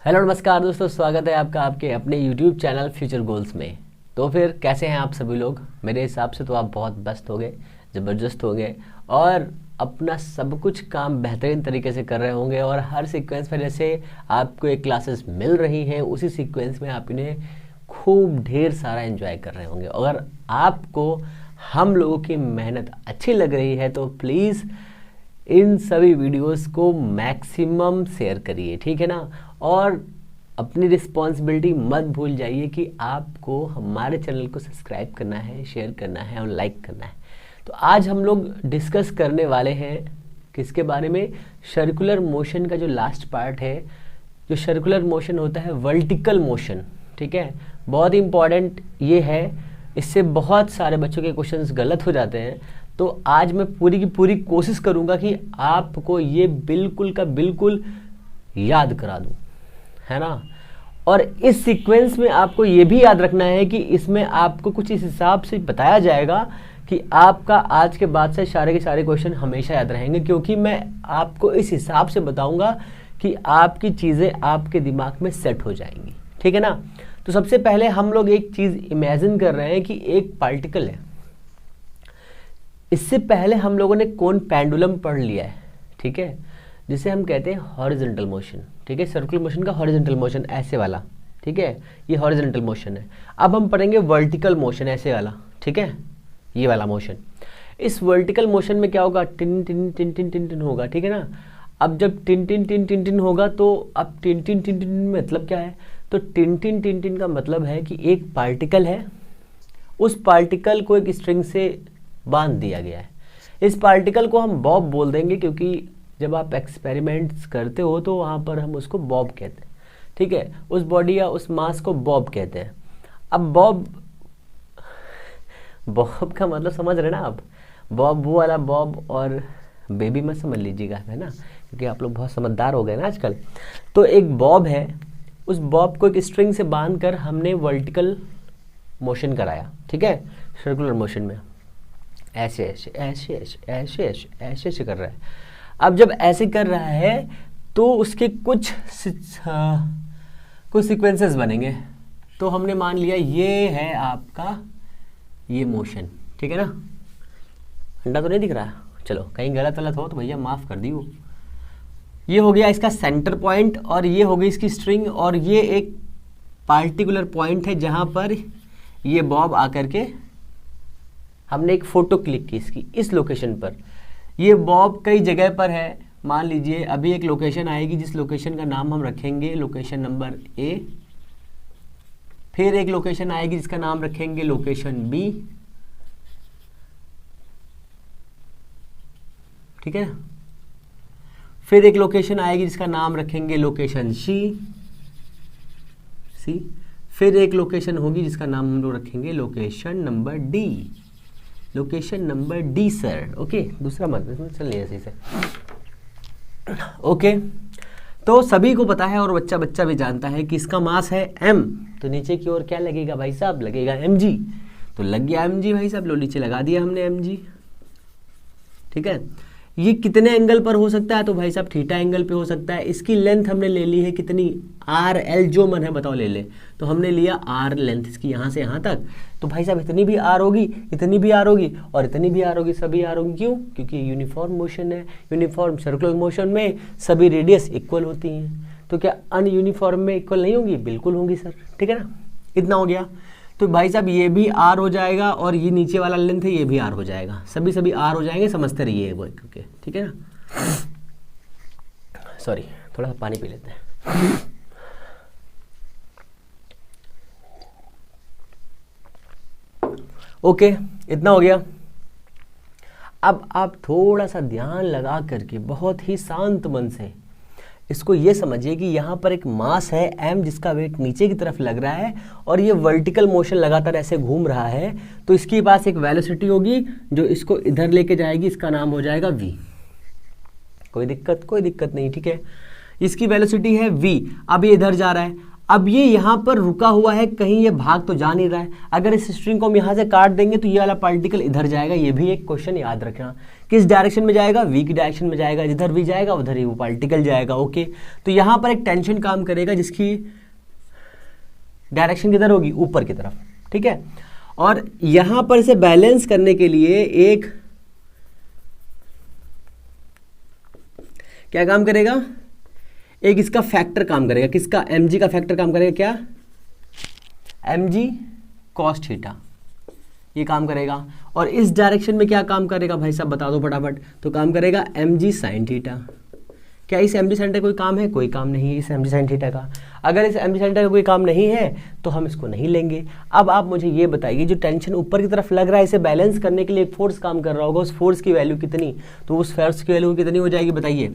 Hello नमस्कार दोस्तों, स्वागत है आपका आपके अपने YouTube चैनल फ्यूचर गोल्स में। तो फिर कैसे हैं आप सभी लोग? मेरे हिसाब से तो आप बहुत व्यस्त हो गए, ज़बरदस्त हो गए और अपना सब कुछ काम बेहतरीन तरीके से कर रहे होंगे। और हर सीक्वेंस में जैसे आपको एक क्लासेस मिल रही हैं, उसी सीक्वेंस में आप इन्हें खूब ढेर सारा एंजॉय कर रहे होंगे। अगर आपको हम लोगों की मेहनत अच्छी लग रही है तो प्लीज़ इन सभी वीडियोस को मैक्सिमम शेयर करिए, ठीक है ना। और अपनी रिस्पॉन्सिबिलिटी मत भूल जाइए कि आपको हमारे चैनल को सब्सक्राइब करना है, शेयर करना है और लाइक करना है। तो आज हम लोग डिस्कस करने वाले हैं किसके बारे में? सर्कुलर मोशन का जो लास्ट पार्ट है। जो सर्कुलर मोशन होता है वर्टिकल मोशन, ठीक है, बहुत इंपॉर्टेंट ये है। इससे बहुत सारे बच्चों के क्वेश्चंस गलत हो जाते हैं। तो आज मैं पूरी की पूरी कोशिश करूंगा कि आपको ये बिल्कुल का बिल्कुल याद करा दूं, है ना। और इस सीक्वेंस में आपको ये भी याद रखना है कि इसमें आपको कुछ इस हिसाब से बताया जाएगा कि आपका आज के बाद से सारे के सारे क्वेश्चन हमेशा याद रहेंगे, क्योंकि मैं आपको इस हिसाब से बताऊंगा कि आपकी चीज़ें आपके दिमाग में सेट हो जाएंगी, ठीक है ना। तो सबसे पहले हम लोग एक चीज़ इमेजिन कर रहे हैं कि एक पार्टिकल है। इससे पहले हम लोगों ने कौन पेंडुलम पढ़ लिया है, ठीक है, जिसे हम कहते हैं हॉरिजॉन्टल मोशन, ठीक है। सर्कुलर मोशन का हॉरिजॉन्टल मोशन ऐसे वाला, ठीक है, ये हॉरिजॉन्टल मोशन है। अब हम पढ़ेंगे वर्टिकल मोशन ऐसे वाला, ठीक है, ये वाला मोशन। इस वर्टिकल मोशन में क्या होगा? Tin tin tin tin tin tin होगा, ठीक है ना। अब जब tin tin tin tin tin होगा तो अब टिन टिन टिन टिन मतलब क्या है? तो टिन टिन टिन टिन का मतलब है कि एक पार्टिकल है, उस पार्टिकल को एक स्ट्रिंग से बांध दिया गया है। इस पार्टिकल को हम बॉब बोल देंगे, क्योंकि जब आप एक्सपेरिमेंट्स करते हो तो वहाँ पर हम उसको बॉब कहते हैं, ठीक है। उस बॉडी या उस मास को बॉब कहते हैं। अब बॉब का मतलब समझ रहे ना आप? बॉब वो वाला बॉब, और बेबी मत समझ लीजिएगा, है ना, क्योंकि आप लोग बहुत समझदार हो गए ना आजकल। तो एक बॉब है, उस बॉब को एक स्ट्रिंग से बांध कर हमने वर्टिकल मोशन कराया, ठीक है, सर्कुलर मोशन में ऐसे ऐसे ऐसे ऐसे ऐसे ऐसे ऐसे ऐसे कर रहा है। अब जब ऐसे कर रहा है तो उसके कुछ सीक्वेंसेस बनेंगे। तो हमने मान लिया ये है आपका ये मोशन, ठीक है ना। अंडा तो नहीं दिख रहा, चलो कहीं गलत गलत हो तो भैया माफ़ कर दियो। ये हो गया इसका सेंटर पॉइंट, और ये हो गई इसकी स्ट्रिंग, और ये एक पार्टिकुलर पॉइंट है जहाँ पर ये बॉब आकर के हमने एक फ़ोटो क्लिक की इसकी इस लोकेशन पर। ये बॉब कई जगह पर है। मान लीजिए अभी एक लोकेशन आएगी जिस लोकेशन का नाम हम रखेंगे लोकेशन नंबर A। फिर एक लोकेशन आएगी जिसका नाम रखेंगे लोकेशन B, ठीक है। फिर एक लोकेशन आएगी जिसका नाम रखेंगे लोकेशन C। फिर एक लोकेशन होगी जिसका नाम हम लोग रखेंगे location number D। Location number D sir, okay, दूसरा मतलब चल नहीं ऐसे से, ओके। तो सभी को पता है और बच्चा बच्चा भी जानता है कि इसका मास है m, तो नीचे की ओर क्या लगेगा भाई साहब? लगेगा mg। तो लग गया mg भाई साहब, लो नीचे लगा दिया हमने mg, ठीक है। ये कितने एंगल पर हो सकता है? तो भाई साहब थीटा एंगल पे हो सकता है। इसकी लेंथ हमने ले ली है कितनी? आर एल, जो मन है बताओ ले ले। तो हमने लिया आर लेंथ इसकी यहाँ से यहाँ तक। तो भाई साहब इतनी भी आर होगी, इतनी भी आर होगी और इतनी भी आर होगी, सभी आर होगी। क्यों? क्योंकि यूनिफॉर्म मोशन है। यूनिफॉर्म सर्कुलर मोशन में सभी रेडियस इक्वल होती हैं। तो क्या अनयूनिफॉर्म में इक्वल नहीं होंगी? बिल्कुल होंगी सर, ठीक है ना। इतना हो गया। तो भाई साहब ये भी आर हो जाएगा, और ये नीचे वाला लेंथ है ये भी आर हो जाएगा। सभी आर हो जाएंगे, समझते रहिए वो, क्योंकि ठीक है ना। सॉरी, थोड़ा सा पानी पी लेते हैं। ओके, इतना हो गया। अब आप थोड़ा सा ध्यान लगा करके बहुत ही शांत मन से इसको ये समझिए कि यहाँ पर एक मास है m, जिसका वेट नीचे की तरफ लग रहा है, और ये वर्टिकल मोशन लगातार ऐसे घूम रहा है। तो इसके पास एक वेलोसिटी होगी जो इसको इधर लेके जाएगी, इसका नाम हो जाएगा v। कोई दिक्कत नहीं, ठीक है। इसकी वेलोसिटी है v। अब ये इधर जा रहा है। अब ये यहाँ पर रुका हुआ है, कहीं ये भाग तो जा नहीं रहा है। अगर इस स्ट्रिंग को हम यहाँ से काट देंगे तो ये वाला पार्टिकल इधर जाएगा। ये भी एक क्वेश्चन याद रखना, किस डायरेक्शन में जाएगा, वी की डायरेक्शन में जाएगा। जिधर वी जाएगा उधर ही वो पार्टिकल जाएगा। ओके, तो यहाँ पर एक टेंशन काम करेगा जिसकी डायरेक्शन किधर होगी, ऊपर की तरफ। ठीक है, और यहाँ पर इसे बैलेंस करने के लिए एक क्या काम करेगा, एक इसका फैक्टर काम करेगा। किसका, mg का फैक्टर काम करेगा। क्या, mg cos थीटा, ये काम करेगा। और इस डायरेक्शन में क्या काम करेगा भाई साहब, बता दो फटाफट। तो काम करेगा mg sin थीटा। क्या इस mg sin थीटा कोई काम है, कोई काम नहीं है इस mg sin थीटा का। अगर इस mg sin थीटा का कोई काम नहीं है तो हम इसको नहीं लेंगे। अब आप मुझे ये बताइए, जो टेंशन ऊपर की तरफ लग रहा है, इसे बैलेंस करने के लिए एक फोर्स काम कर रहा होगा, उस फोर्स की वैल्यू कितनी, तो उस फोर्स की वैल्यू कितनी हो जाएगी बताइए।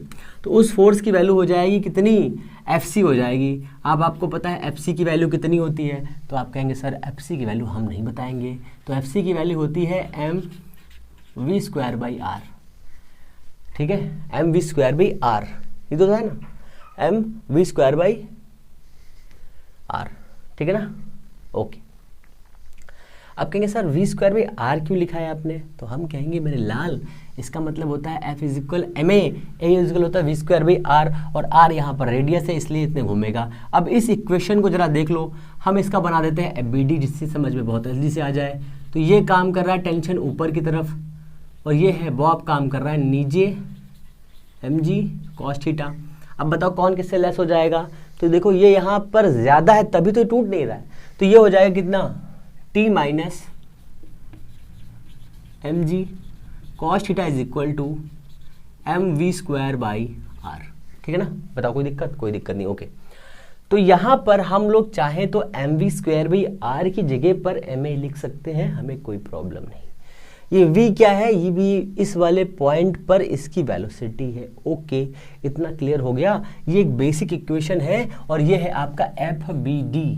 तो उस फोर्स की वैल्यू हो जाएगी कितनी, FC हो जाएगी। अब आपको पता है FC की वैल्यू कितनी होती है, तो आप कहेंगे सर FC की वैल्यू हम नहीं बताएंगे। तो FC की वैल्यू होती है mv²/r। ठीक है, mv²/r, ये तो है ना, mv²/r। ठीक है ना, ओके। अब कहेंगे सर v²/r क्यों लिखा है आपने, तो हम कहेंगे मेरे लाल, इसका मतलब होता है F = ma, a होता है v²/r, और r यहाँ पर रेडियस है इसलिए इतने घूमेगा। अब इस इक्वेशन को जरा देख लो, हम इसका बना देते हैं FBD, जिससे समझ में बहुत जल्दी से आ जाए। तो ये काम कर रहा है टेंशन ऊपर की तरफ, और ये है बॉब काम कर रहा है नीचे, mg cos थीटा। अब बताओ कौन किससे लेस हो जाएगा, तो देखो ये यहाँ पर ज़्यादा है तभी तो टूट नहीं रहा है। तो ये हो जाएगा कितना, t - mg cos theta = mv²/r। ठीक है ना, बताओ कोई दिक्कत, कोई दिक्कत नहीं। ओके, तो यहाँ पर हम लोग चाहें तो mv²/r की जगह पर ma लिख सकते हैं, हमें कोई प्रॉब्लम नहीं। ये v क्या है, ये v इस वाले पॉइंट पर इसकी वेलोसिटी है। ओके, इतना क्लियर हो गया। ये एक बेसिक इक्वेशन है, और ये है आपका FBD।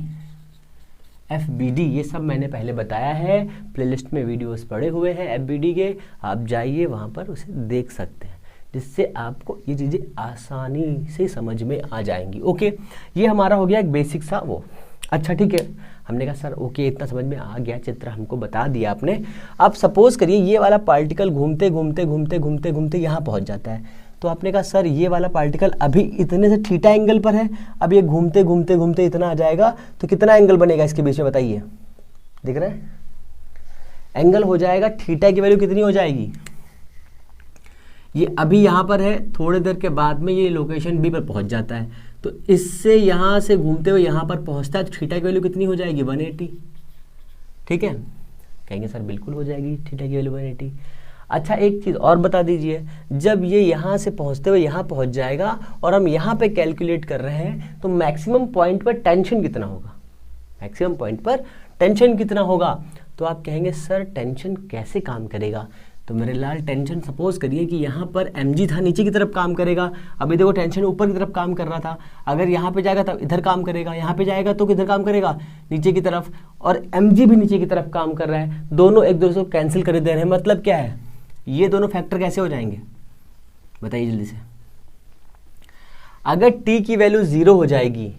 ये सब मैंने पहले बताया है, प्लेलिस्ट में वीडियोस पड़े हुए हैं FBD के, आप जाइए वहाँ पर उसे देख सकते हैं, जिससे आपको ये चीज़ें आसानी से समझ में आ जाएंगी। ओके, ये हमारा हो गया एक बेसिक सा वो। अच्छा ठीक है, हमने कहा सर ओके इतना समझ में आ गया, चित्र हमको बता दिया आपने। अब सपोज करिए ये वाला पार्टिकल घूमते घूमते घूमते घूमते घूमते यहाँ पहुँच जाता है। तो आपने कहा सर ये वाला पार्टिकल अभी इतने से थीटा एंगल पर है, अब ये घूमते घूमते घूमते इतना आ जाएगा, तो कितना एंगल बनेगा इसके बीच में बताइए, दिख रहा है, एंगल हो जाएगा, थीटा की वैल्यू कितनी हो जाएगी, ये अभी यहाँ पर है, थोड़ी देर के बाद में ये लोकेशन बी पर पहुँच जाता है, तो इससे यहाँ से घूमते हुए यहाँ पर पहुँचता है, तो थीटा की वैल्यू कितनी हो जाएगी 180। ठीक है, कहेंगे सर बिल्कुल हो जाएगी थीटा की वैल्यू 180। अच्छा एक चीज़ और बता दीजिए, जब ये यहाँ से पहुँचते हुए यहाँ पहुँच जाएगा और हम यहाँ पे कैलकुलेट कर रहे हैं, तो मैक्सिमम पॉइंट पर टेंशन कितना होगा, मैक्सिमम पॉइंट पर टेंशन कितना होगा। तो आप कहेंगे सर टेंशन कैसे काम करेगा, तो मेरे लाल टेंशन सपोज करिए कि यहाँ पर mg था, नीचे की तरफ काम करेगा, अभी देखो टेंशन ऊपर की तरफ काम कर रहा था, अगर यहाँ पे जाएगा तब इधर काम करेगा, यहाँ पे जाएगा तो किधर काम करेगा, नीचे की तरफ, और mg भी नीचे की तरफ काम कर रहा है, दोनों एक दूसरे को कैंसिल कर दे रहे हैं। मतलब क्या है, ये दोनों फैक्टर कैसे हो जाएंगे बताइए जल्दी से। अगर t की वैल्यू 0 हो जाएगी,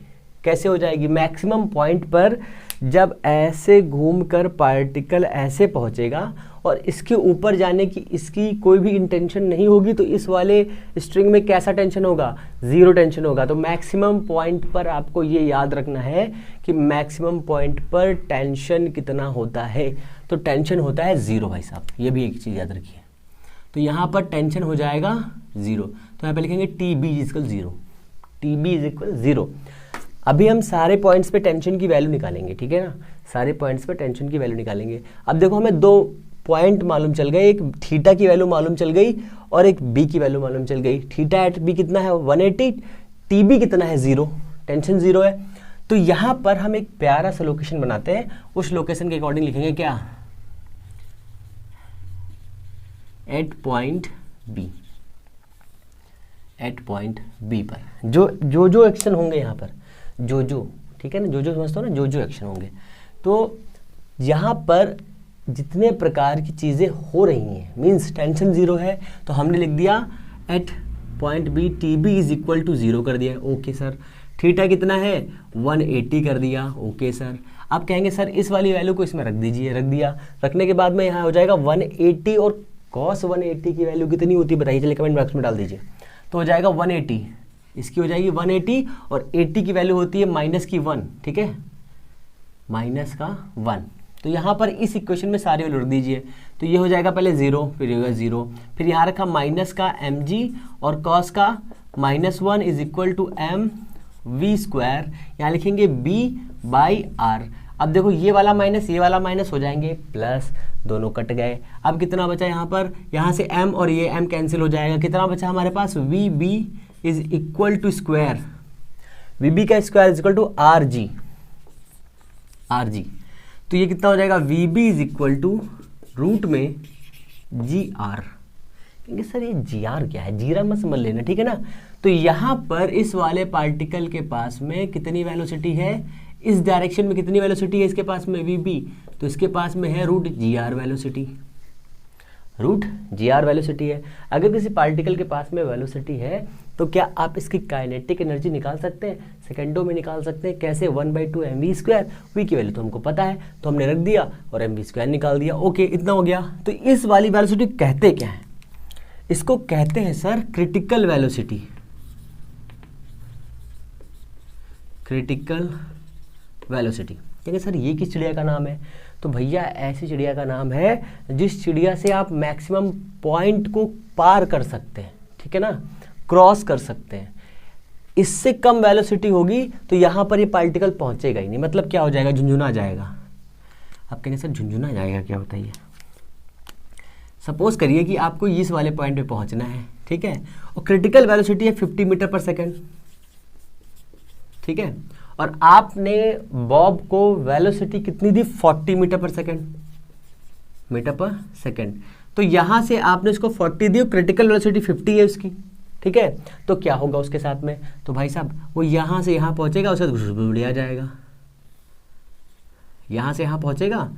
कैसे हो जाएगी, मैक्सिमम पॉइंट पर जब ऐसे घूमकर पार्टिकल ऐसे पहुंचेगा और इसके ऊपर जाने की इसकी कोई भी इंटेंशन नहीं होगी, तो इस वाले स्ट्रिंग में कैसा टेंशन होगा, 0 टेंशन होगा। तो मैक्सिमम पॉइंट पर आपको ये याद रखना है कि मैक्सिमम पॉइंट पर टेंशन कितना होता है, तो टेंशन होता है 0 भाई साहब, ये भी एक चीज़ याद रखिए। तो यहाँ पर टेंशन हो जाएगा 0, तो यहाँ पे लिखेंगे TB=0, TB=0। अभी हम सारे पॉइंट्स पे टेंशन की वैल्यू निकालेंगे, ठीक है ना, सारे पॉइंट्स पे टेंशन की वैल्यू निकालेंगे। अब देखो हमें 2 पॉइंट मालूम चल गए, एक थीटा की वैल्यू मालूम चल गई और एक बी की वैल्यू मालूम चल गई। थीटा एट बी कितना है 180, टीबी कितना है 0, टेंशन 0 है। तो यहाँ पर हम एक प्यारा सा लोकेशन बनाते हैं, उस लोकेशन के अकॉर्डिंग लिखेंगे क्या, at point b, at point b पर जो एक्शन होंगे यहाँ पर, जो ठीक है ना, जो समझते हो ना, जो एक्शन होंगे, तो यहाँ पर जितने प्रकार की चीज़ें हो रही हैं, मीन्स टेंशन 0 है, तो हमने लिख दिया at point b t b is equal to 0 कर दिया। ओके सर, थीटा कितना है 180 कर दिया। ओके सर, आप कहेंगे सर इस वाली वैल्यू को इसमें रख दीजिए, रख दिया। रखने के बाद में यहाँ हो जाएगा 180 और cos 180 की वैल्यू कितनी होती है बताइए, चलिए कमेंट बॉक्स में डाल दीजिए। तो हो जाएगा 180, इसकी हो जाएगी 180 और 80 की वैल्यू होती है माइनस की 1, ठीक है, माइनस का 1। तो यहाँ पर इस इक्वेशन में सारे वैल्यू रख दीजिए। तो ये हो जाएगा पहले 0, फिर ये होगा 0, फिर यहाँ रखा माइनस का mg और cos का -1 is equal to m v square, यहाँ लिखेंगे b/r। अब देखो ये वाला माइनस हो जाएंगे प्लस, दोनों कट गए। अब कितना बचा यहाँ पर, यहाँ से m और ये m कैंसिल हो जाएगा। कितना बचा हमारे पास, vb is equal to square, vb का square is equal to rg। तो ये कितना हो जाएगा, vb इज इक्वल टू रूट में gr। कहेंगे सर ये gr क्या है, जीरा मत समझ लेना, ठीक है ना। तो यहाँ पर इस वाले पार्टिकल के पास में कितनी वेलोसिटी है, इस डायरेक्शन में कितनी वेलोसिटी है इसके पास में vb, तो इसके पास में है root gr velocity, root gr velocity है। अगर किसी पार्टिकल के पास में वेलोसिटी है तो क्या आप इसकी काइनेटिक एनर्जी निकाल सकते हैं, सेकंडों में निकाल सकते हैं। कैसे, 1/2 mv स्क्वायर, वी की वैल्यू तो हमको पता है तो हमने रख दिया और mv स्क्वायर निकाल दिया। ओके, इतना हो गया। तो इस वाली वेलोसिटी कहते क्या है, इसको कहते हैं sir critical velocity, critical velocity. कहेंगे सर ये किस चिड़िया का नाम है, तो भैया ऐसी चिड़िया का नाम है जिस चिड़िया से आप मैक्सिमम पॉइंट को पार कर सकते हैं, ठीक है ना, क्रॉस कर सकते हैं। इससे कम वेलोसिटी होगी तो यहाँ पर ये पार्टिकल पहुँचेगा ही नहीं, मतलब क्या हो जाएगा, झुंझुना जाएगा। आप कहेंगे सर झुंझुना जाएगा क्या होता है ये, सपोज करिए कि आपको इस वाले पॉइंट पे पहुँचना है, ठीक है, और क्रिटिकल वेलोसिटी है 50 मीटर पर सेकेंड, ठीक है, और आपने बॉब को वेलोसिटी कितनी दी, 40 मीटर पर सेकेंड। तो यहाँ से आपने इसको 40 दी, क्रिटिकल वेलोसिटी 50 है उसकी, ठीक है। तो क्या होगा उसके साथ में, तो भाई साहब वो यहाँ से यहाँ पहुँचेगा, उसके बाद घुसमुड़िया जाएगा, यहाँ से यहाँ पहुँचेगा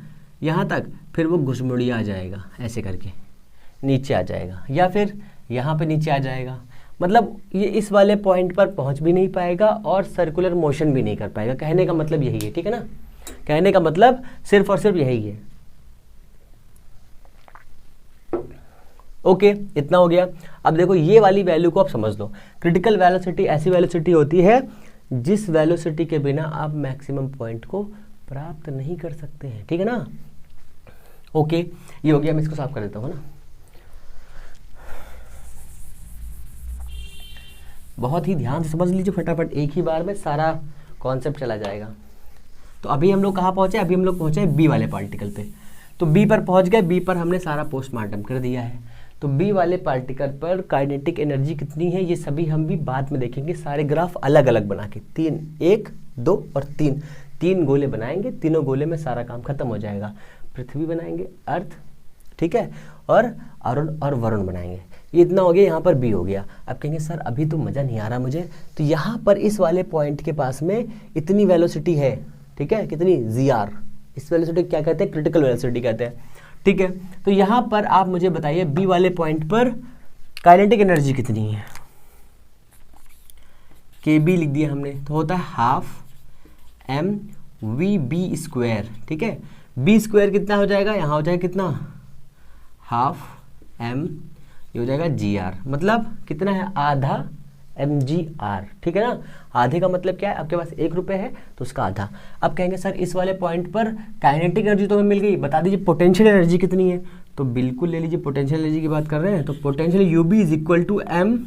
यहाँ तक, फिर वो घुसमुड़िया आ जाएगा, ऐसे करके नीचे आ जाएगा, या फिर यहाँ पे नीचे आ जाएगा। मतलब ये इस वाले पॉइंट पर पहुंच भी नहीं पाएगा और सर्कुलर मोशन भी नहीं कर पाएगा। कहने का मतलब यही है, ठीक है ना, कहने का मतलब सिर्फ और सिर्फ यही है। ओके, इतना हो गया। अब देखो ये वाली वैल्यू को आप समझ लो, क्रिटिकल वेलोसिटी ऐसी वेलोसिटी होती है जिस वेलोसिटी के बिना आप मैक्सिमम पॉइंट को प्राप्त नहीं कर सकते हैं, ठीक है ना। ओके, ये हो गया, मैं इसको साफ कर देता हूँ ना। बहुत ही ध्यान से समझ लीजिए फटाफट, एक ही बार में सारा कॉन्सेप्ट चला जाएगा। तो अभी हम लोग कहाँ पहुँचे, अभी हम लोग पहुँचे बी वाले पार्टिकल पे। तो बी पर पहुँच गए, बी पर हमने सारा पोस्टमार्टम कर दिया है। तो बी वाले पार्टिकल पर काइनेटिक एनर्जी कितनी है ये सभी हम भी बाद में देखेंगे, सारे ग्राफ अलग अलग बना के, 3, 1, 2 और 3 गोले बनाएंगे। तीनों गोले में सारा काम खत्म हो जाएगा। पृथ्वी बनाएंगे, अर्थ, ठीक है, और अरुण और वरुण बनाएंगे। ये इतना हो गया, यहाँ पर बी हो गया। अब कहेंगे सर अभी तो मज़ा नहीं आ रहा मुझे, तो यहाँ पर इस वाले पॉइंट के पास में इतनी वेलोसिटी है, ठीक है, कितनी, जीआर। इस वेलोसिटी क्या कहते हैं, क्रिटिकल वेलोसिटी कहते हैं, ठीक है। तो यहाँ पर आप मुझे बताइए बी वाले पॉइंट पर काइनेटिक एनर्जी कितनी है। के बी लिख दिया हमने, तो होता है half m v b square, ठीक है। बी स्क्वायर कितना हो जाएगा, यहाँ हो जाएगा कितना, हाफ एम, ये हो जाएगा जी आर, मतलब कितना है, आधा एम जी आर, ठीक है ना। आधे का मतलब क्या है, आपके पास 1 रुपये है तो उसका आधा। अब कहेंगे सर इस वाले पॉइंट पर काइनेटिक एनर्जी तो हमें मिल गई, बता दीजिए पोटेंशियल एनर्जी कितनी है। तो बिल्कुल ले लीजिए, पोटेंशियल एनर्जी की बात कर रहे हैं तो potential u b is equal to m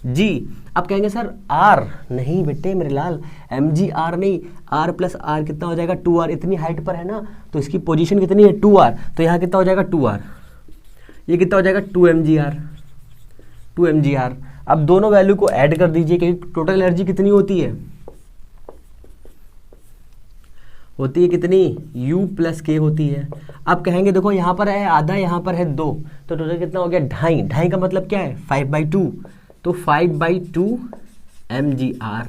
g. अब कहेंगे सर आर, नहीं बेटे मेरे लाल, एम जी आर नहीं, आर प्लस आर कितना हो जाएगा, 2r। इतनी हाइट पर है ना तो इसकी पोजीशन कितनी है, 2r, तो यहाँ कितना हो जाएगा 2r, ये कितना हो जाएगा 2mgr। अब दोनों वैल्यू को ऐड कर दीजिए क्योंकि टोटल एनर्जी कितनी होती है कितनी, u प्लस के होती है। अब कहेंगे देखो यहाँ पर है आधा, यहाँ पर है 2, तो टोटल कितना हो गया, 2.5। 2.5 का मतलब क्या है, 5/2, तो 5/2 mgr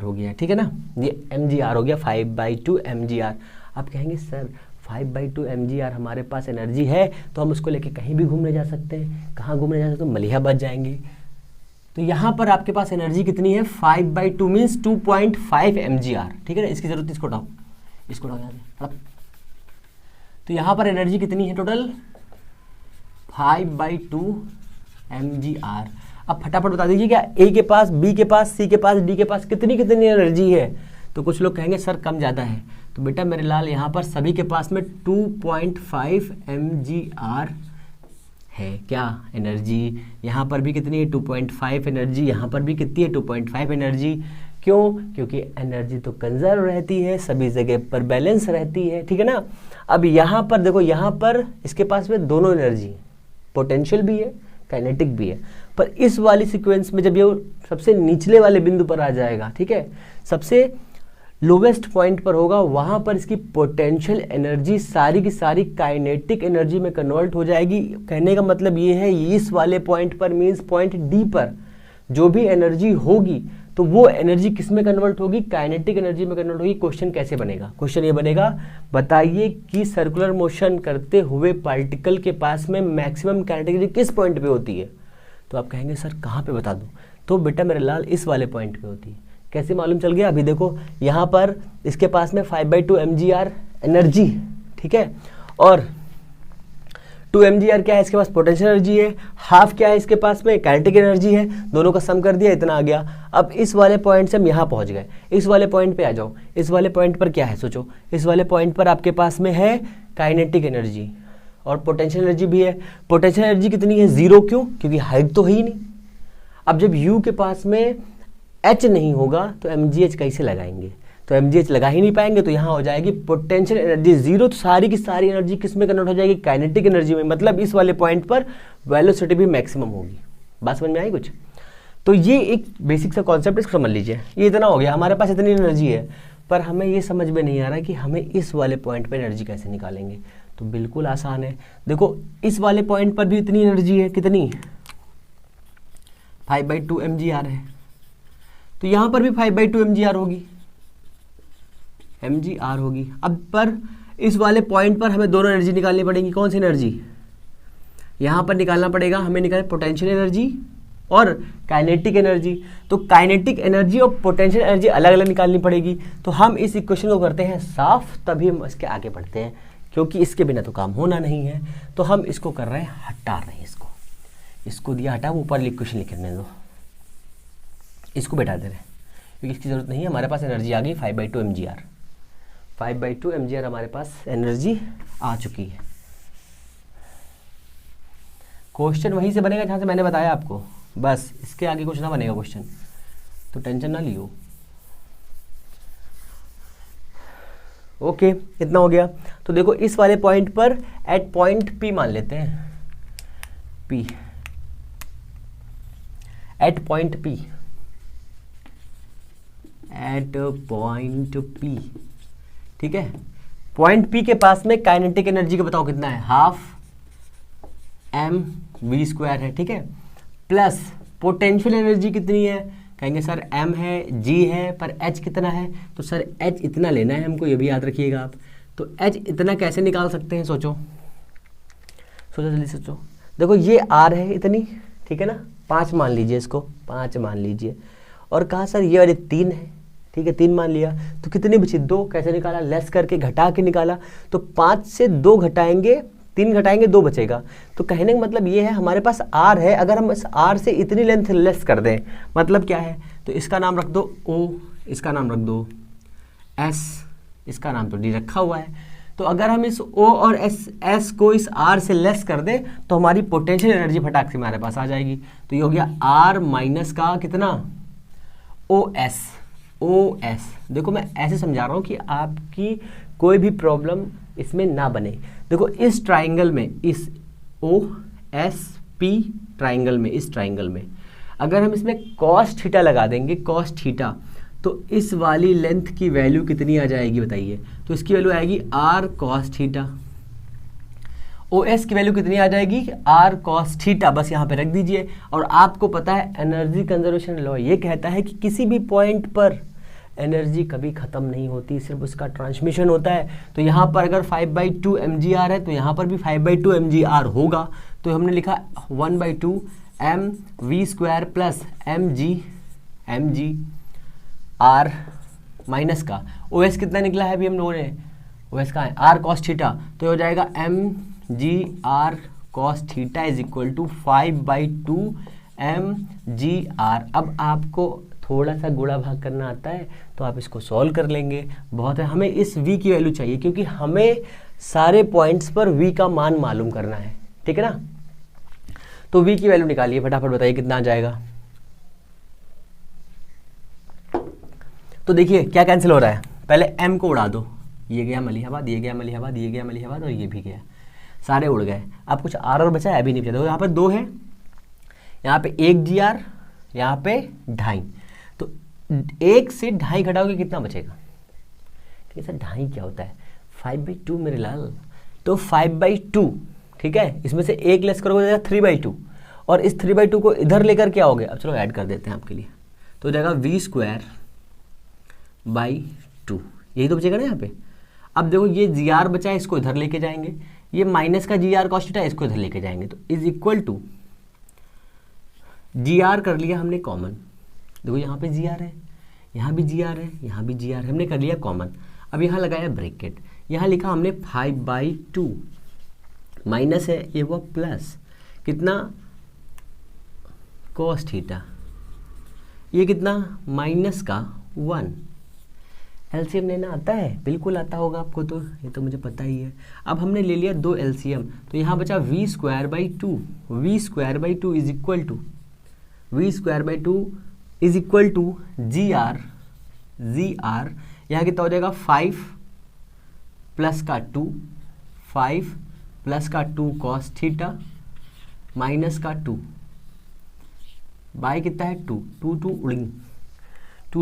हो गया, ठीक है ना, ये mgr हो गया, 5/2 mgr। आप कहेंगे सर 5/2 mgr हमारे पास एनर्जी है, तो हम उसको लेके कहीं भी घूमने जा सकते हैं। कहाँ घूमने जा सकते हैं? मलिहाबाद जाएंगे। तो यहाँ पर आपके पास एनर्जी कितनी है? 5/2 मीन्स 2.5 mgr, ठीक है ना। इसकी जरूरत, इसको उठाओ, इसको उठाओ यहाँ से। तो यहाँ पर एनर्जी कितनी है टोटल? 5/2 mgr। अब फटाफट बता दीजिए, क्या ए के पास, बी के पास, सी के पास, डी के पास कितनी कितनी एनर्जी है? तो कुछ लोग कहेंगे सर कम ज़्यादा है। तो बेटा मेरे लाल यहाँ पर सभी के पास में 2.5 mgr है क्या एनर्जी। यहाँ पर भी कितनी है? 2.5 एनर्जी। यहाँ पर भी कितनी है? 2.5 एनर्जी। क्यों? क्योंकि एनर्जी तो कंजर्व रहती है, सभी जगह पर बैलेंस रहती है, ठीक है ना। अब यहाँ पर देखो, यहाँ पर इसके पास में दोनों एनर्जी, पोटेंशियल भी है, काइनेटिक भी है। पर इस वाली सीक्वेंस में जब ये सबसे निचले वाले बिंदु पर आ जाएगा, ठीक है, सबसे लोवेस्ट पॉइंट पर होगा, वहाँ पर इसकी पोटेंशियल एनर्जी सारी की सारी काइनेटिक एनर्जी में कन्वर्ट हो जाएगी। कहने का मतलब ये है, इस वाले पॉइंट पर मीन्स पॉइंट डी पर जो भी एनर्जी होगी, तो वो एनर्जी किस में कन्वर्ट होगी? काइनेटिक एनर्जी में कन्वर्ट होगी। क्वेश्चन कैसे बनेगा? क्वेश्चन ये बनेगा, बताइए कि सर्कुलर मोशन करते हुए पार्टिकल के पास में मैक्सिमम काइनेटिक एनर्जी किस पॉइंट पे होती है? तो आप कहेंगे सर कहाँ पे बता दूँ? तो बेटा मेरे लाल इस वाले पॉइंट पे होती है। कैसे मालूम चल गया? अभी देखो यहाँ पर इसके पास में 5/2 mgr एनर्जी, ठीक है, और 2 mgr क्या है? इसके पास पोटेंशियल एनर्जी है। हाफ क्या है इसके पास में? काइनेटिक एनर्जी है। दोनों का सम कर दिया, इतना आ गया। अब इस वाले पॉइंट से हम यहाँ पहुँच गए। इस वाले पॉइंट पे आ जाओ। इस वाले पॉइंट पर क्या है सोचो? इस वाले पॉइंट पर आपके पास में है काइनेटिक एनर्जी और पोटेंशियल एनर्जी भी है। पोटेंशियल एनर्जी कितनी है? 0। क्यों? क्योंकि हाइट तो है ही नहीं। अब जब u के पास में h नहीं होगा तो mgh कैसे लगाएंगे? तो mgh लगा ही नहीं पाएंगे, तो यहाँ हो जाएगी पोटेंशियल एनर्जी 0। तो सारी की सारी एनर्जी किस में कन्वर्ट हो जाएगी? काइनेटिक एनर्जी में। मतलब इस वाले पॉइंट पर वेलोसिटी भी मैक्सिमम होगी। बात समझ में आई कुछ? तो ये एक बेसिक सा कॉन्सेप्ट, इसको समझ लीजिए। ये इतना हो गया, हमारे पास इतनी एनर्जी है, पर हमें ये समझ में नहीं आ रहा कि हमें इस वाले पॉइंट पर एनर्जी कैसे निकालेंगे। तो बिल्कुल आसान है। देखो इस वाले पॉइंट पर भी इतनी एनर्जी है, कितनी? 5/2 mgr है। तो यहाँ पर भी 5/2 mgr होगी, अब पर इस वाले पॉइंट पर हमें दोनों एनर्जी निकालनी पड़ेगी। कौन सी एनर्जी? यहाँ पर निकालना पड़ेगा हमें, निकाले पोटेंशियल एनर्जी और काइनेटिक एनर्जी। तो काइनेटिक एनर्जी और पोटेंशियल एनर्जी अलग अलग निकालनी पड़ेगी। तो हम इस इक्वेशन को करते हैं साफ, तभी हम इसके आगे बढ़ते हैं, क्योंकि इसके बिना तो काम होना नहीं है। तो हम इसको कर रहे हैं, हटा रहे हैं इसको दिया हटा, ऊपर इक्वेशन लिखने दो, इसको बैठा दे रहे हैं क्योंकि इसकी ज़रूरत नहीं है। हमारे पास एनर्जी आ गई 5/2 mgr। 5/2 mgr हमारे पास एनर्जी आ चुकी है। क्वेश्चन वहीं से बनेगा जहाँ से मैंने बताया आपको, बस इसके आगे कुछ ना बनेगा क्वेश्चन, तो टेंशन ना लियो। ओके, इतना हो गया। तो देखो इस वाले पॉइंट पर एट पॉइंट P मान लेते हैं, P at point P, at point P, ठीक है। पॉइंट P के पास में काइनेटिक एनर्जी का बताओ कितना है? 12 mv² है, ठीक है, प्लस पोटेंशियल एनर्जी कितनी है? कहेंगे सर m है, g है, पर h कितना है? तो सर h इतना लेना है हमको, ये भी याद रखिएगा आप। तो h इतना कैसे निकाल सकते हैं? सोचो जल्दी सोचो। देखो ये r है इतनी, ठीक है ना, 5 मान लीजिए, इसको 5 मान लीजिए। और कहा सर ये वाली 3 है, ठीक है, 3 मान लिया। तो कितनी बची? 2। कैसे निकाला? लेस करके, घटा के निकाला। तो 5 से 2 घटाएंगे, 3 घटाएंगे, 2 बचेगा। तो कहने का मतलब ये है हमारे पास r है, अगर हम इस r से इतनी लेंथ लेस कर दें, मतलब क्या है? तो इसका नाम रख दो O, इसका नाम रख दो S, इसका नाम तो D रखा हुआ है। तो अगर हम इस O और S को इस R से लेस कर दें तो हमारी पोटेंशियल एनर्जी फटाक से हमारे पास आ जाएगी। तो ये हो गया R माइनस का कितना? OS। देखो मैं ऐसे समझा रहा हूँ कि आपकी कोई भी प्रॉब्लम इसमें ना बने। देखो इस ट्राइंगल में, इस OSP ट्राइंगल में, इस ट्राइंगल में अगर हम इसमें cos थीटा लगा देंगे, cos थीटा, तो इस वाली लेंथ की वैल्यू कितनी आ जाएगी बताइए? तो इसकी वैल्यू आएगी r cos थीटा। OS की वैल्यू कितनी आ जाएगी? r cos theta. बस यहाँ पे रख दीजिए। और आपको पता है एनर्जी कंजर्वेशन लॉ ये कहता है कि किसी भी पॉइंट पर एनर्जी कभी ख़त्म नहीं होती, सिर्फ उसका ट्रांसमिशन होता है। तो यहाँ पर अगर 5/2 mgr है तो यहाँ पर भी 5/2 mgr होगा। तो हमने लिखा 1/2 mv² plus mg r minus का OS कितना निकला है अभी हम लोगों ने, OS का है r cos थीटा, तो हो जाएगा mgr cos theta is equal to 5/2 mgr। अब आपको थोड़ा सा गुणा भाग करना आता है तो आप इसको सॉल्व कर लेंगे, बहुत है। हमें इस v की वैल्यू चाहिए क्योंकि हमें सारे पॉइंट्स पर v का मान मालूम करना है, ठीक है ना। तो v की वैल्यू निकालिए, फटाफट बताइए कितना आ जाएगा। तो देखिए क्या कैंसिल हो रहा है, पहले m को उड़ा दो, ये गया मलिहाबाद, ये गया मलिहाबाद, ये गया मलिहाबाद और ये भी गया, सारे उड़ गए। अब कुछ r और बचा है, अभी नहीं बचा। तो यहाँ पर 2 है, यहाँ पे 1 gr, यहाँ पे 2.5, तो 1 से 2.5 घटाओगे कितना बचेगा, ठीक है सर 2.5 क्या होता है, 5/2 मेरे लाल, तो 5/2, ठीक है। इसमें से 1 लेस करोगे जाएगा 3/2, और इस 3/2 को इधर लेकर क्या हो गया, अब चलो ऐड कर देते हैं आपके लिए, तो हो जाएगा v²/2, यही तो बचेगा ना यहाँ पे। अब देखो ये gr बचा है, इसको इधर लेके जाएंगे, ये माइनस का gr cos थीटा इसको इधर लेके जाएंगे, तो इज इक्वल टू gr कर लिया हमने कॉमन, देखो यहाँ पे gr है, यहाँ भी gr है, यहाँ भी gr है, हमने कर लिया कॉमन। अब यहाँ लगाया ब्रैकेट, यहाँ लिखा हमने 5/2 माइनस है ये वो प्लस कितना cos थीटा, ये कितना माइनस का 1। एलसीएम लेना आता है, बिल्कुल आता होगा आपको, तो ये तो मुझे पता ही है। अब हमने ले लिया 2 एलसीएम, तो यहाँ बचा v²/2, v²/2 is equal to gr, यहाँ कितना हो जाएगा 5 प्लस का 2, 5 प्लस का 2 cos थीटा माइनस का 2 बाई कितना है 2,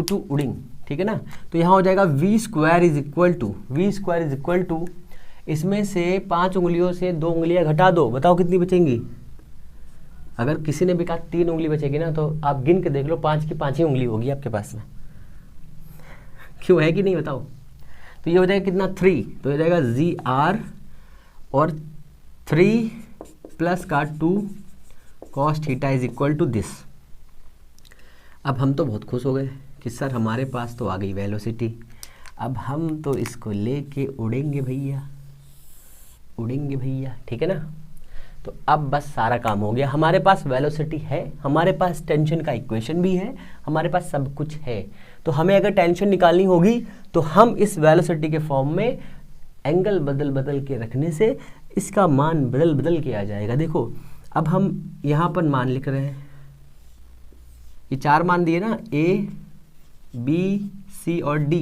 2 उड़िंग, ठीक है ना। तो यहाँ हो जाएगा v² इज इक्वल टू इसमें से 5 उंगलियों से 2 उंगलियां घटा दो, बताओ कितनी बचेंगी। अगर किसी ने भी कहा 3 उंगली बचेगी ना, तो आप गिन के देख लो, 5 की 5 ही उंगली होगी आपके पास में, क्यों है कि नहीं बताओ। तो ये हो जाएगा कितना 3, तो हो जाएगा gr और 3 प्लस का 2 cos theta is equal to this. अब हम तो बहुत खुश हो गए कि सर हमारे पास तो आ गई वेलोसिटी, अब हम तो इसको लेके उड़ेंगे भैया, ठीक है ना। तो अब बस सारा काम हो गया, हमारे पास वेलोसिटी है, हमारे पास टेंशन का इक्वेशन भी है, हमारे पास सब कुछ है। तो हमें अगर टेंशन निकालनी होगी तो हम इस वेलोसिटी के फॉर्म में एंगल बदल के रखने से इसका मान बदल के आ जाएगा। देखो अब हम यहाँ पर मान लिख रहे हैं, ये 4 मान दिए ना, A B C और D,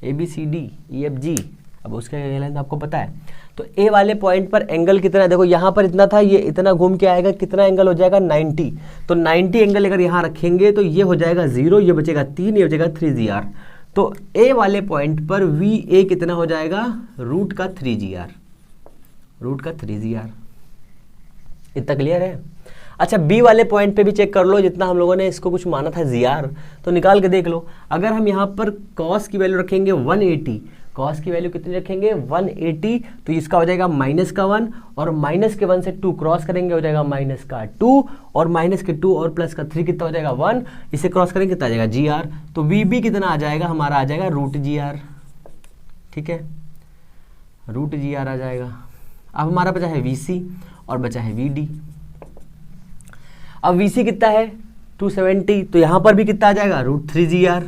ABCDEFG। अब उसका क्या कहलाता है आपको पता है। तो A वाले पॉइंट पर एंगल कितना है, देखो यहाँ पर इतना था, ये इतना घूम के आएगा, कितना एंगल हो जाएगा 90। तो 90 एंगल अगर यहाँ रखेंगे तो ये हो जाएगा 0, ये बचेगा 3, ये हो जाएगा 3gr। तो A वाले पॉइंट पर VA कितना हो जाएगा, रूट का 3gr, इतना क्लियर है। अच्छा बी वाले पॉइंट पे भी चेक कर लो, जितना हम लोगों ने इसको कुछ माना था gr, तो निकाल के देख लो। अगर हम यहाँ पर cos की वैल्यू रखेंगे 180, cos की वैल्यू कितनी रखेंगे 180, तो इसका हो जाएगा माइनस का 1, और माइनस के 1 से 2 क्रॉस करेंगे हो जाएगा माइनस का 2, और माइनस के 2 और प्लस का 3 कितना हो जाएगा 1, इसे क्रॉस करेंगे कितना आ जाएगा gr। तो VB कितना आ जाएगा हमारा, आ जाएगा √gr, ठीक है, √gr आ जाएगा। अब हमारा बचा है VC और बचा है VD। अब VC कितना है 270, तो यहाँ पर भी कितना आ जाएगा √3gr।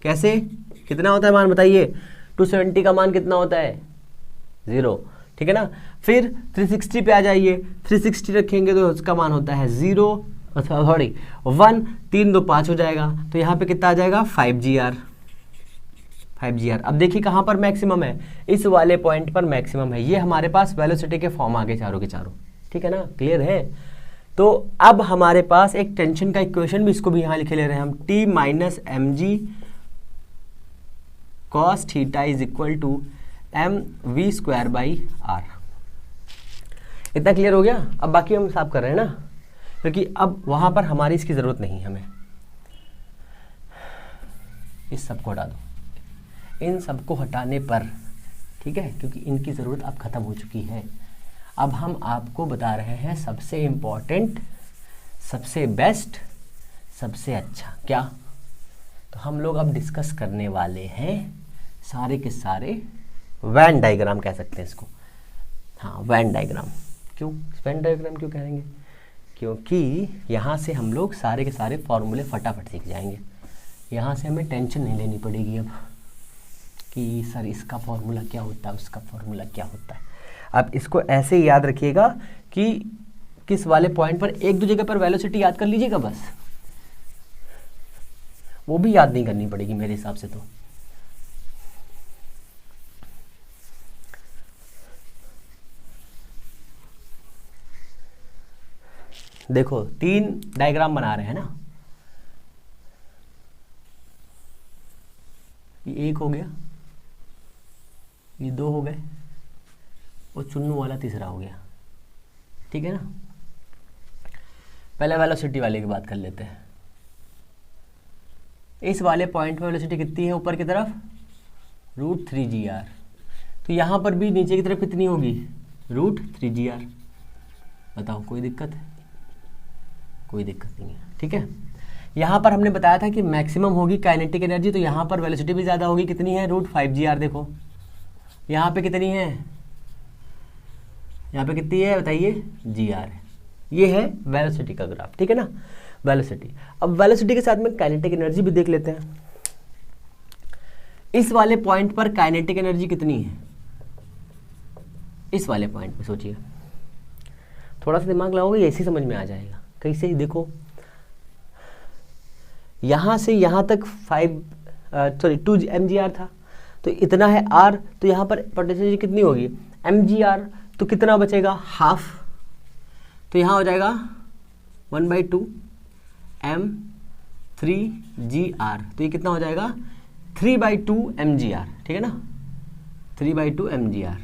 कैसे, कितना होता है मान बताइए, 270 का मान कितना होता है 0, ठीक है ना। फिर 360 पे आ जाइए, 360 रखेंगे तो उसका मान होता है 0, सॉरी 1, 3 2 5 हो जाएगा, तो यहाँ पे कितना आ जाएगा 5gr। अब देखिए कहाँ पर मैक्सिमम है, इस वाले पॉइंट पर मैक्सिमम है। ये हमारे पास वेलोसिटी के फॉर्म आ गए चारों के चारों, ठीक है ना, क्लियर है। तो अब हमारे पास एक टेंशन का इक्वेशन भी, इसको भी यहाँ लिखे ले रहे हैं हम, T minus mg cos theta is equal to mv²/r। इतना क्लियर हो गया। अब बाकी हम साफ कर रहे हैं ना, क्योंकि अब वहाँ पर हमारी इसकी ज़रूरत नहीं है हमें। इस सब को हटा दो। इन सब को हटाने पर, ठीक है, क्योंकि इनकी ज़रूरत अब ख़त्म हो चुकी है। अब हम आपको बता रहे हैं सबसे इम्पॉर्टेंट, सबसे बेस्ट, सबसे अच्छा क्या। तो हम लोग अब डिस्कस करने वाले हैं सारे के सारे वैन डायग्राम कह सकते हैं इसको। हाँ, वैन डायग्राम। क्यों वैन डायग्राम क्यों कहेंगे? क्योंकि यहाँ से हम लोग सारे के सारे फॉर्मूले फटाफट सीख जाएंगे। यहाँ से हमें टेंशन नहीं लेनी पड़ेगी अब कि सर इसका फॉर्मूला क्या होता है, उसका फॉर्मूला क्या होता है। आप इसको ऐसे ही याद रखिएगा कि किस वाले पॉइंट पर, एक दो जगह पर वेलोसिटी याद कर लीजिएगा बस, वो भी याद नहीं करनी पड़ेगी मेरे हिसाब से। तो देखो 3 डायग्राम बना रहे हैं ना, ये 1 हो गया, ये 2 हो गए, और चुन्नू वाला तीसरा हो गया, ठीक है ना। पहले वेलोसिटी वाले की बात कर लेते हैं। इस वाले पॉइंट पे वेलोसिटी कितनी है ऊपर की तरफ? √3gr। तो यहाँ पर भी नीचे की तरफ कितनी होगी? √3gr। बताओ कोई दिक्कत है? कोई दिक्कत नहीं है, ठीक है। यहाँ पर हमने बताया था कि मैक्सिमम होगी काइनेटिक एनर्जी, तो यहाँ पर वेलोसिटी भी ज़्यादा होगी। कितनी है? √5gr। देखो यहाँ पे कितनी है? यहाँ पे कितनी है बताइए? gr है। ये है वेलोसिटी का ग्राफ, ठीक है ना, वेलोसिटी। अब वेलोसिटी के साथ में काइनेटिक एनर्जी भी देख लेते हैं। इस वाले पॉइंट पर काइनेटिक एनर्जी कितनी है? इस वाले पॉइंट पे सोचिए, थोड़ा सा दिमाग लगाओगे ऐसे समझ में आ जाएगा। कैसे? देखो यहाँ से यहाँ तक 2 mgr था, तो इतना है r, तो यहाँ पर पोटेंशियल कितनी होगी? mgr। तो कितना बचेगा? हाफ। तो यहाँ हो जाएगा 1/2 m3gr। तो ये कितना हो जाएगा? 3/2 mgr, ठीक है ना, 3/2 mgr,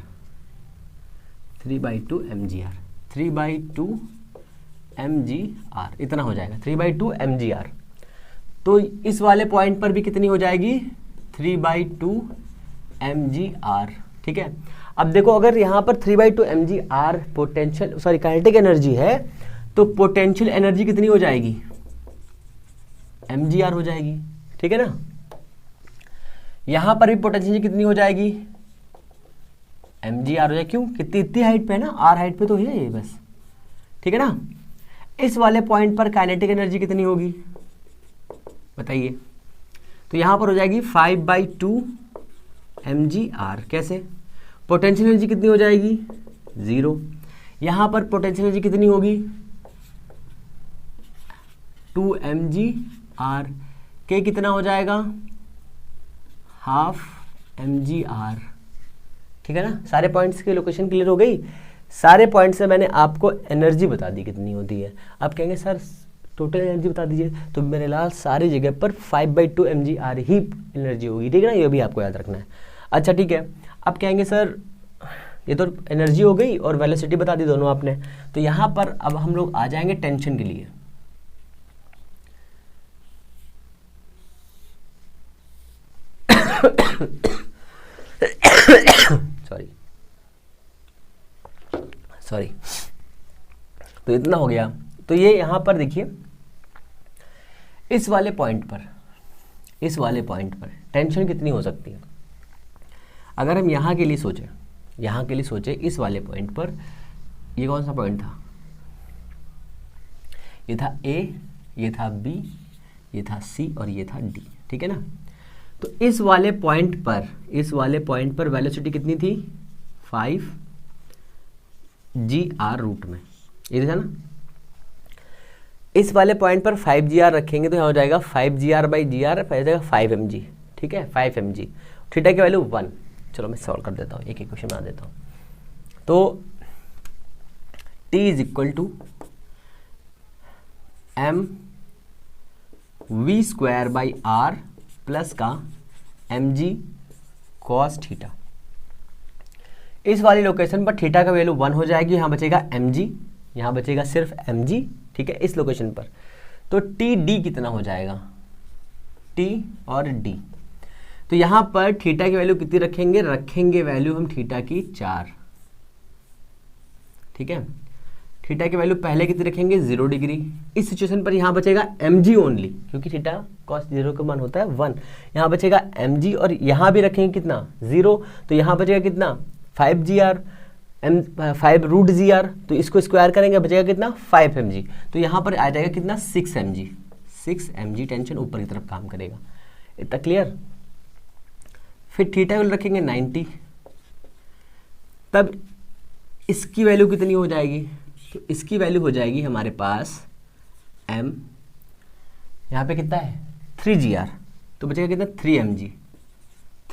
3/2 mgr, 3/2 mgr, इतना हो जाएगा 3/2 mgr। तो इस वाले पॉइंट पर भी कितनी हो जाएगी? 3/2 mgr, ठीक है। अब देखो अगर यहाँ पर 3/2 mgr पोटेंशियल काइनेटिक एनर्जी है, तो पोटेंशियल एनर्जी कितनी हो जाएगी? mgr हो जाएगी, ठीक है ना। यहाँ पर भी पोटेंशियल कितनी हो जाएगी? mgr हो जाएगी। क्यों? कितनी इतनी हाइट पे है ना, r हाइट पे तो है ये बस, ठीक है ना। इस वाले पॉइंट पर काइनेटिक एनर्जी कितनी होगी बताइए? तो यहाँ पर हो जाएगी 5/2 mgr। कैसे? पोटेंशियल एनर्जी कितनी हो जाएगी? 0। यहाँ पर पोटेंशियल एनर्जी कितनी होगी? 2 mgr के कितना हो जाएगा? हाफ mgr, ठीक है ना। सारे पॉइंट्स की लोकेशन क्लियर हो गई। सारे पॉइंट्स से मैंने आपको एनर्जी बता दी कितनी होती है। आप कहेंगे सर टोटल एनर्जी बता दीजिए, तो मेरे लाल सारी जगह पर 5/2 mgr ही एनर्जी होगी, ठीक है ना। ये भी आपको याद रखना है। अच्छा ठीक है, आप कहेंगे सर ये तो एनर्जी हो गई और वेलोसिटी बता दी दोनों आपने, तो यहाँ पर अब हम लोग आ जाएंगे टेंशन के लिए। सॉरी, तो इतना हो गया। तो ये यहाँ पर देखिए, इस वाले पॉइंट पर टेंशन कितनी हो सकती है? अगर हम यहाँ के लिए सोचें, इस वाले पॉइंट पर, ये कौन सा पॉइंट था? ये था A, ये था B, ये था C और ये था D, ठीक है ना। तो इस वाले पॉइंट पर वेलोसिटी कितनी थी? 5gr रूट में, ये देखा ना। इस वाले पॉइंट पर 5gr रखेंगे तो यहाँ हो जाएगा 5gr/gr, हो जाएगा 5mg, ठीक है, 5mg। थीटा की वैल्यू 1। चलो मैं सॉल्व कर देता हूँ, एक क्वेश्चन बना देता हूँ। तो T = mv²/r प्लस का mg cos थीटा। इस वाली लोकेशन पर थीटा का वैल्यू 1 हो जाएगी, यहाँ बचेगा mg, यहाँ बचेगा सिर्फ mg, ठीक है, इस लोकेशन पर। तो TD कितना हो जाएगा? T टी और डी। तो यहाँ पर थीटा की वैल्यू कितनी रखेंगे वैल्यू हम थीटा की 4, ठीक है। थीटा की वैल्यू पहले कितनी रखेंगे 0 डिग्री। इस सिचुएशन पर यहाँ बचेगा mg ओनली, क्योंकि थीटा cos 0 का मान होता है 1। यहाँ बचेगा mg और यहाँ भी रखेंगे कितना 0, तो यहाँ बचेगा कितना 5gr 5 रूट GR, तो इसको स्क्वायर करेंगे बचेगा कितना 5mg। तो यहाँ पर आ जाएगा कितना 6mg टेंशन ऊपर की तरफ काम करेगा। इतना क्लियर। फिर थीटा वैल्यू रखेंगे 90, तब इसकी वैल्यू कितनी हो जाएगी, तो इसकी वैल्यू हो जाएगी हमारे पास m, यहाँ पे कितना है 3gr, तो बचेगा कितना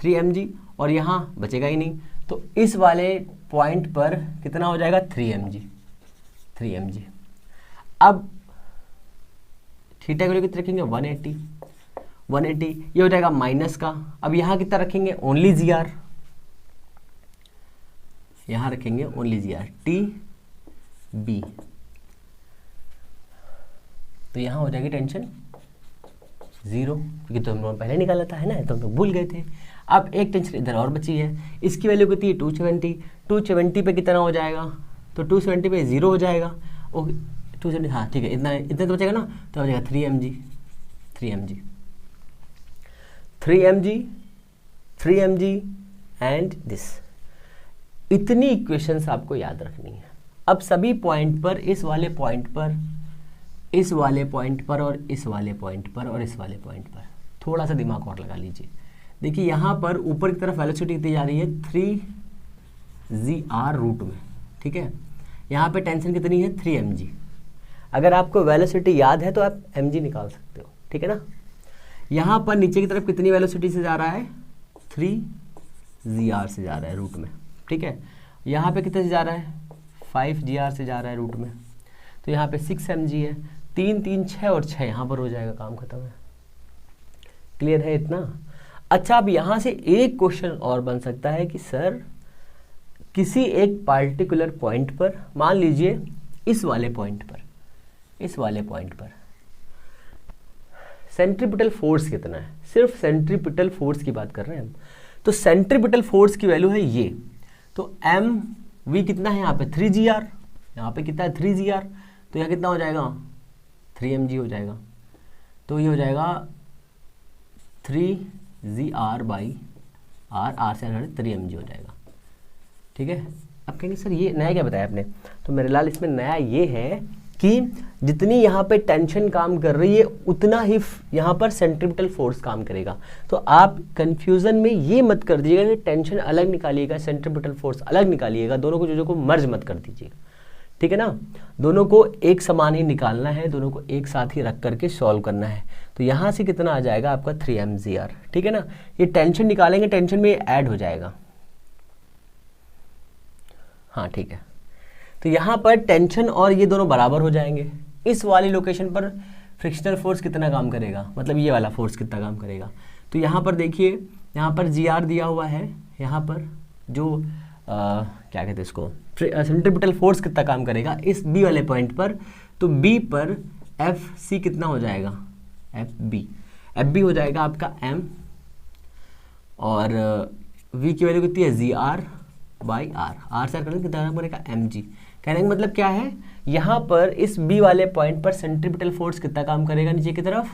3mg और यहाँ बचेगा ही नहीं, तो इस वाले पॉइंट पर कितना हो जाएगा 3mg। अब थीटा की वैल्यू कितनी रखेंगे 180, ये हो जाएगा माइनस का। अब यहाँ कितना रखेंगे ओनली gr, यहाँ रखेंगे ओनली gr टी बी, तो यहाँ हो जाएगी टेंशन 0, क्योंकि तो हम लोगों ने पहले निकाला था, है ना, तो हम लोग भूल गए थे। अब एक टेंशन इधर और बची है, इसकी वैल्यू कितनी है 270 पे कितना हो जाएगा, तो 270 पे 0 हो जाएगा। ओके 270, हाँ ठीक है, इतना तो बचेगा ना, तो हो जाएगा 3mg एंड दिस। इतनी इक्वेशंस आपको याद रखनी है। अब सभी पॉइंट पर, इस वाले पॉइंट पर, इस वाले पॉइंट पर और इस वाले पॉइंट पर और इस वाले पॉइंट पर थोड़ा सा दिमाग और लगा लीजिए। देखिए यहाँ पर ऊपर की तरफ वेलोसिटी कितनी जा रही है 3gr रूट में, ठीक है। यहाँ पे टेंशन कितनी है 3mg। अगर आपको वेलोसिटी याद है तो आप mg निकाल सकते हो, ठीक है ना। यहाँ पर नीचे की तरफ कितनी वेलोसिटी से जा रहा है 3gr से जा रहा है रूट में, ठीक है। यहाँ पे कितने से जा रहा है 5gr से जा रहा है रूट में, तो यहाँ पे 6mg है। 3 3 6 और 6 यहाँ पर हो जाएगा, काम खत्म है। क्लियर है इतना। अच्छा, अब यहाँ से एक क्वेश्चन और बन सकता है कि सर किसी एक पार्टिकुलर पॉइंट पर, मान लीजिए इस वाले पॉइंट पर सेंट्रीपिटल फोर्स कितना है, सिर्फ सेंट्रीपिटल फोर्स की बात कर रहे हैं हम। तो सेंट्रीपिटल फोर्स की वैल्यू है ये, तो mv कितना है यहाँ पे 3gr, यहाँ पे कितना है 3gr, तो यहाँ कितना हो जाएगा 3mg हो जाएगा। तो ये हो जाएगा 3gr बाई r से 3mg हो जाएगा, ठीक है। अब कहेंगे सर ये नया क्या बताया आपने, तो मेरे लाल इसमें नया ये है कि जितनी यहाँ पे टेंशन काम कर रही है उतना ही यहाँ पर सेंट्रीपिटल फोर्स काम करेगा। तो आप कंफ्यूजन में ये मत कर दीजिएगा कि टेंशन अलग निकालिएगा, सेंट्रीपिटल फोर्स अलग निकालिएगा, दोनों को चीज़ों को मर्ज मत कर दीजिएगा, ठीक है ना। दोनों को एक समान ही निकालना है, दोनों को एक साथ ही रख करके सॉल्व करना है। तो यहाँ से कितना आ जाएगा आपका 3mgr, ठीक है ना। ये टेंशन निकालेंगे, टेंशन में ऐड हो जाएगा, हाँ ठीक है। तो यहाँ पर टेंशन और ये दोनों बराबर हो जाएंगे। इस वाली लोकेशन पर फ्रिक्शनल फोर्स कितना काम करेगा, मतलब ये वाला फोर्स कितना काम करेगा। तो यहाँ पर देखिए, यहाँ पर gr दिया हुआ है, यहाँ पर जो क्या कहते हैं इसको, सेंट्रीपिटल फोर्स कितना काम करेगा इस b वाले पॉइंट पर। तो b पर fc कितना हो जाएगा fb हो जाएगा आपका m, और v की वैल्यू कितनी है gr बाई r से करेंगे कितना बनेगा mg। कहने का मतलब क्या है, यहाँ पर इस b वाले पॉइंट पर सेंट्रीपिटल फोर्स कितना काम करेगा नीचे की तरफ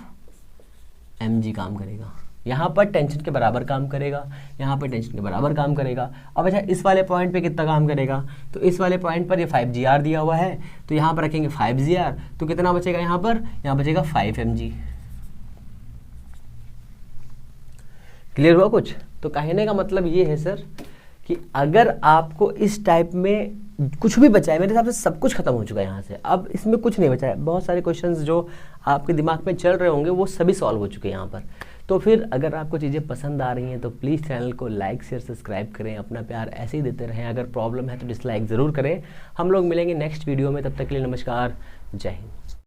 mg काम करेगा। यहाँ पर टेंशन के बराबर काम करेगा, यहाँ पर टेंशन के बराबर काम करेगा। अब अच्छा इस वाले पॉइंट पे कितना काम करेगा, तो इस वाले पॉइंट पर ये 5gr दिया हुआ है, तो यहाँ पर रखेंगे 5gr, तो कितना बचेगा यहाँ पर, यहाँ बचेगा 5mg। क्लियर हुआ कुछ। तो कहने का मतलब ये है सर कि अगर आपको इस टाइप में कुछ भी बचा है, मेरे हिसाब से सब कुछ खत्म हो चुका है यहाँ से, अब इसमें कुछ नहीं बचा है। बहुत सारे क्वेश्चंस जो आपके दिमाग में चल रहे होंगे वो सभी सॉल्व हो चुके हैं यहाँ पर। तो फिर अगर आपको चीज़ें पसंद आ रही हैं तो प्लीज़ चैनल को लाइक शेयर सब्सक्राइब करें, अपना प्यार ऐसे ही देते रहें। अगर प्रॉब्लम है तो डिसलाइक ज़रूर करें। हम लोग मिलेंगे नेक्स्ट वीडियो में, तब तक के लिए नमस्कार, जय हिंद।